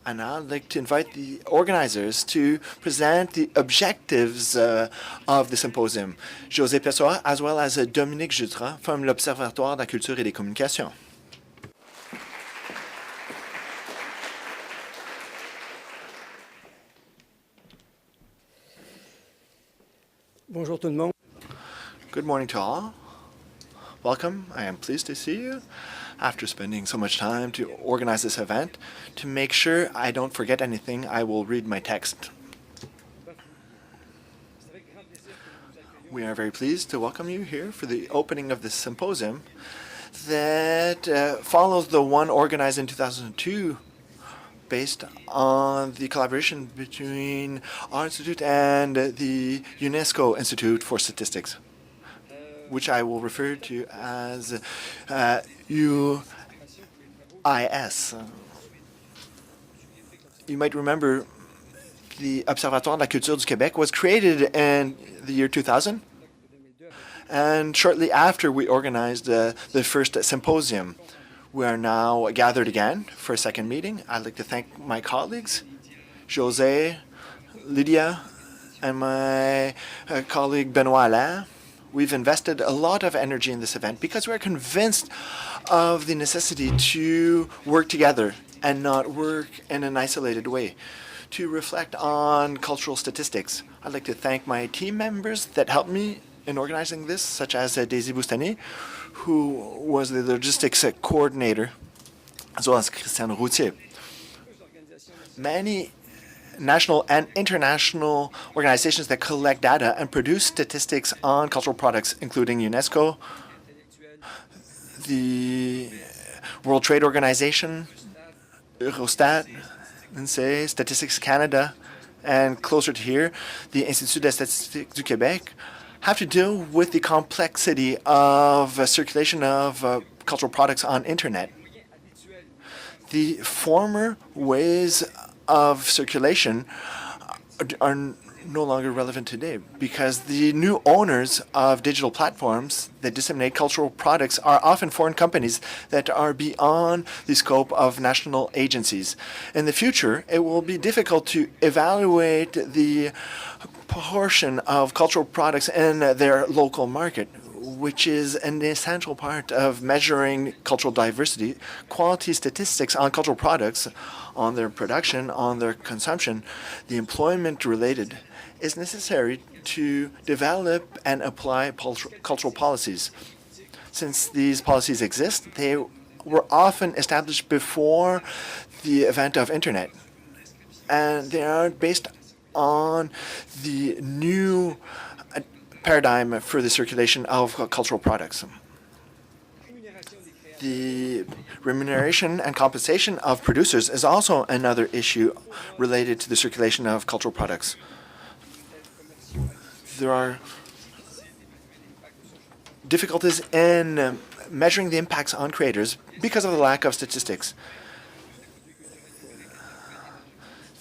And now I'd like to invite the organizers to present the objectives of the symposium. José Pessoa, as well as Dominique Jutras from l'Observatoire de la Culture et des Communications. Bonjour tout le monde. Good morning to all. Welcome. I am pleased to see you. After spending so much time to organize this event, to make sure I don't forget anything, I will read my text. We are very pleased to welcome you here for the opening of this symposium that follows the one organized in 2002 based on the collaboration between our institute and the UNESCO Institute for Statistics, which I will refer to as UIS. You might remember the Observatoire de la Culture du Québec was created in the year 2000, and shortly after we organized the first symposium. We are now gathered again for a second meeting. I'd like to thank my colleagues, José, Lydia, and my colleague Benoit Allaire. We've invested a lot of energy in this event because we're convinced of the necessity to work together and not work in an isolated way, to reflect on cultural statistics. I'd like to thank my team members that helped me in organizing this, such as Daisy Boustany, who was the logistics coordinator, as well as Christiane Routier. Many national and international organizations that collect data and produce statistics on cultural products, including UNESCO, the World Trade Organization, Eurostat, INSEE, Statistics Canada, and closer to here, the Institut de Statistique du Québec, have to deal with the complexity of circulation of cultural products on internet. The former ways of circulation are no longer relevant today because the new owners of digital platforms that disseminate cultural products are often foreign companies that are beyond the scope of national agencies. In the future, it will be difficult to evaluate the portion of cultural products in their local market, which is an essential part of measuring cultural diversity. Quality statistics on cultural products, on their production, on their consumption, the employment related, is necessary to develop and apply cultural policies. Since these policies exist, they were often established before the event of internet, and they are based on the new paradigm for the circulation of cultural products. The remuneration and compensation of producers is also another issue related to the circulation of cultural products. There are difficulties in measuring the impacts on creators because of the lack of statistics.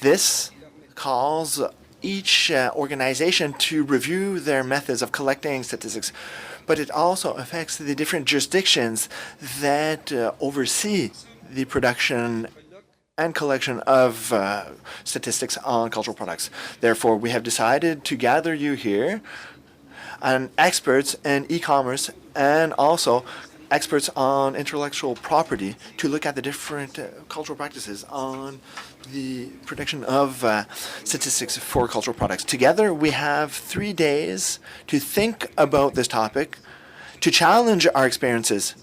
This calls each organization to review their methods of collecting statistics, but it also affects the different jurisdictions that oversee the production and collection of statistics on cultural products. Therefore, we have decided to gather you here and experts in e-commerce and also experts on intellectual property to look at the different cultural practices on the production of statistics for cultural products. Together, we have 3 days to think about this topic, to challenge our experiences.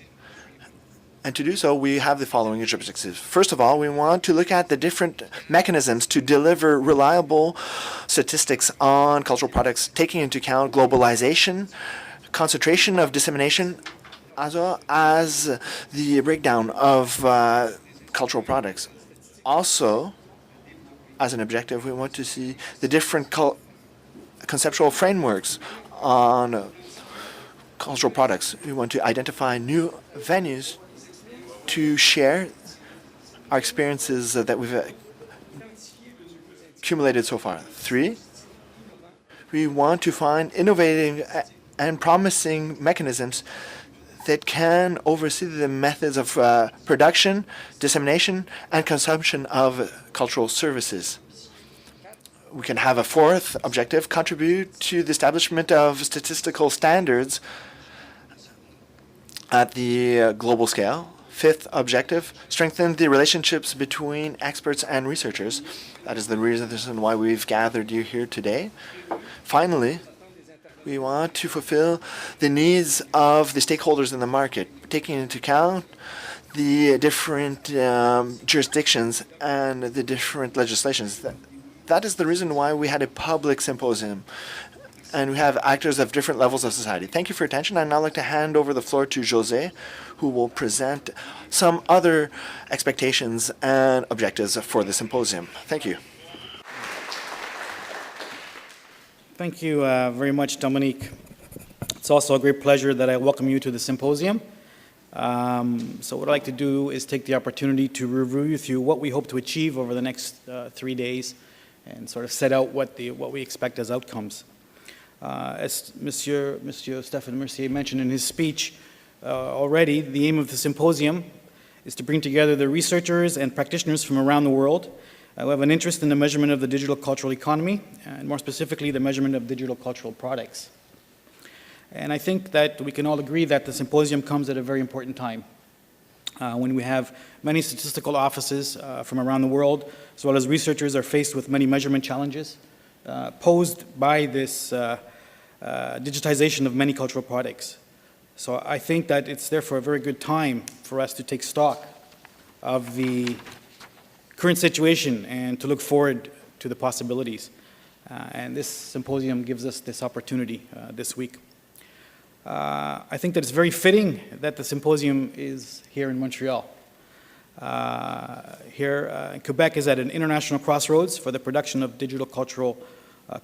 And to do so, we have the following objectives. First of all, we want to look at the different mechanisms to deliver reliable statistics on cultural products, taking into account globalization, concentration of dissemination, as well as the breakdown of cultural products. Also, as an objective, we want to see the different conceptual frameworks on cultural products. We want to identify new venues to share our experiences that we've accumulated so far. 3, we want to find innovative and promising mechanisms that can oversee the methods of production, dissemination, and consumption of cultural services. We can have a fourth objective, contribute to the establishment of statistical standards at the global scale. Fifth objective, strengthen the relationships between experts and researchers. That is the reason why we've gathered you here today. Finally, we want to fulfill the needs of the stakeholders in the market, taking into account the different jurisdictions and the different legislations. That is the reason why we had a public symposium, and we have actors of different levels of society. Thank you for your attention. I'd now like to hand over the floor to José, who will present some other expectations and objectives for the symposium. Thank you. Thank you very much, Dominique. It's also a great pleasure that I welcome you to the symposium. So what I'd like to do is take the opportunity to review with you what we hope to achieve over the next 3 days and sort of set out what we expect as outcomes. As Monsieur Stéphane Mercier mentioned in his speech already, the aim of the symposium is to bring together the researchers and practitioners from around the world who have an interest in the measurement of the digital cultural economy, and more specifically, the measurement of digital cultural products. And I think that we can all agree that the symposium comes at a very important time when we have many statistical offices from around the world, as well as researchers are faced with many measurement challenges posed by this digitization of many cultural products. So I think that it's therefore a very good time for us to take stock of the current situation and to look forward to the possibilities. And this symposium gives us this opportunity this week. I think that it's very fitting that the symposium is here in Montreal. Quebec is at an international crossroads for the production of digital cultural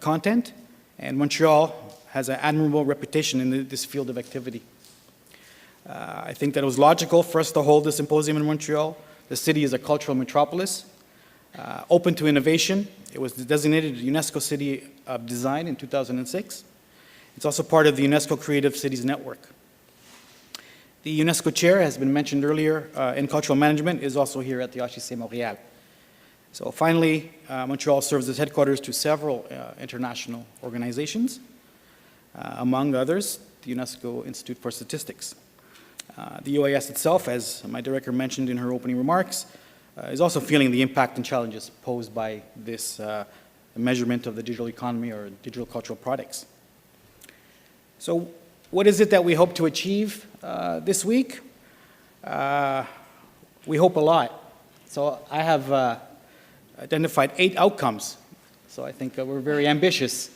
content, and Montreal has an admirable reputation in this field of activity. I think that it was logical for us to hold the symposium in Montreal. The city is a cultural metropolis, open to innovation. It was designated a UNESCO City of Design in 2006. It's also part of the UNESCO Creative Cities Network. The UNESCO chair has been mentioned earlier in cultural management is also here at the HEC Montréal. So finally, Montreal serves as headquarters to several international organizations, among others, the UNESCO Institute for Statistics. The UIS itself, as my director mentioned in her opening remarks, is also feeling the impact and challenges posed by this measurement of the digital economy or digital cultural products. So what is it that we hope to achieve this week? We hope a lot. So I have identified 8 outcomes. So I think we're very ambitious,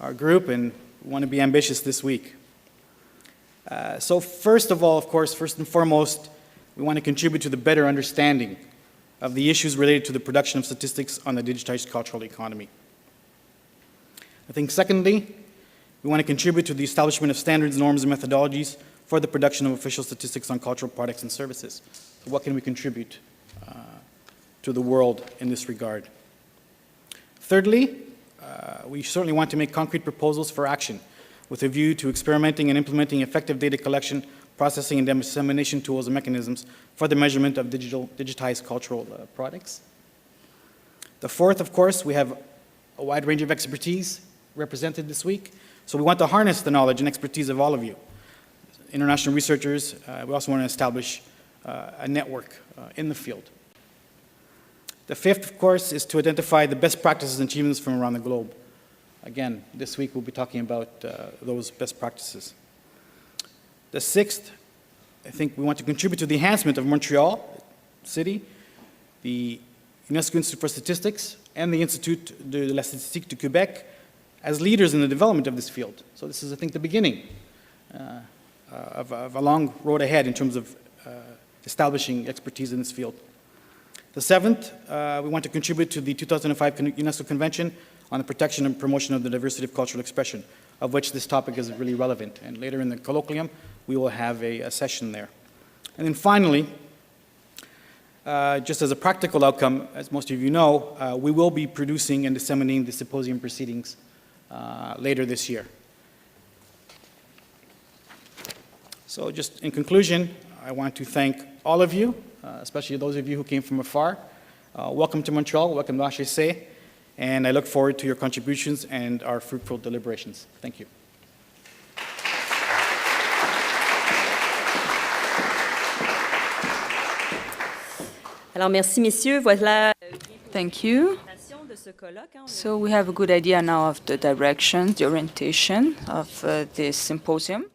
our group, and we want to be ambitious this week. So first of all, of course, first and foremost, we want to contribute to the better understanding of the issues related to the production of statistics on the digitized cultural economy. I think secondly, we want to contribute to the establishment of standards, norms, and methodologies for the production of official statistics on cultural products and services. So what can we contribute to the world in this regard? Thirdly, we certainly want to make concrete proposals for action with a view to experimenting and implementing effective data collection, processing, and dissemination tools and mechanisms for the measurement of digitized cultural products. The fourth, of course, we have a wide range of expertise represented this week. So we want to harness the knowledge and expertise of all of you, international researchers. We also want to establish a network in the field. The fifth, of course, is to identify the best practices and achievements from around the globe. Again, this week we'll be talking about those best practices. The sixth, I think we want to contribute to the enhancement of Montreal City, the UNESCO Institute for Statistics, and the Institut de la Statistique du Québec as leaders in the development of this field. So this is, I think, the beginning of a long road ahead in terms of establishing expertise in this field. The seventh, we want to contribute to the 2005 UNESCO Convention on the Protection and Promotion of the Diversity of Cultural Expression, of which this topic is really relevant. And later in the colloquium, we will have a session there. And then finally, just as a practical outcome, as most of you know, we will be producing and disseminating the symposium proceedings later this year. So just in conclusion, I want to thank all of you, especially those of you who came from afar. Welcome to Montreal, welcome to HEC, and I look forward to your contributions and our fruitful deliberations. Thank you. Alors, merci, messieurs. Voilà. Thank you. So we have a good idea now of the direction, the orientation of this symposium.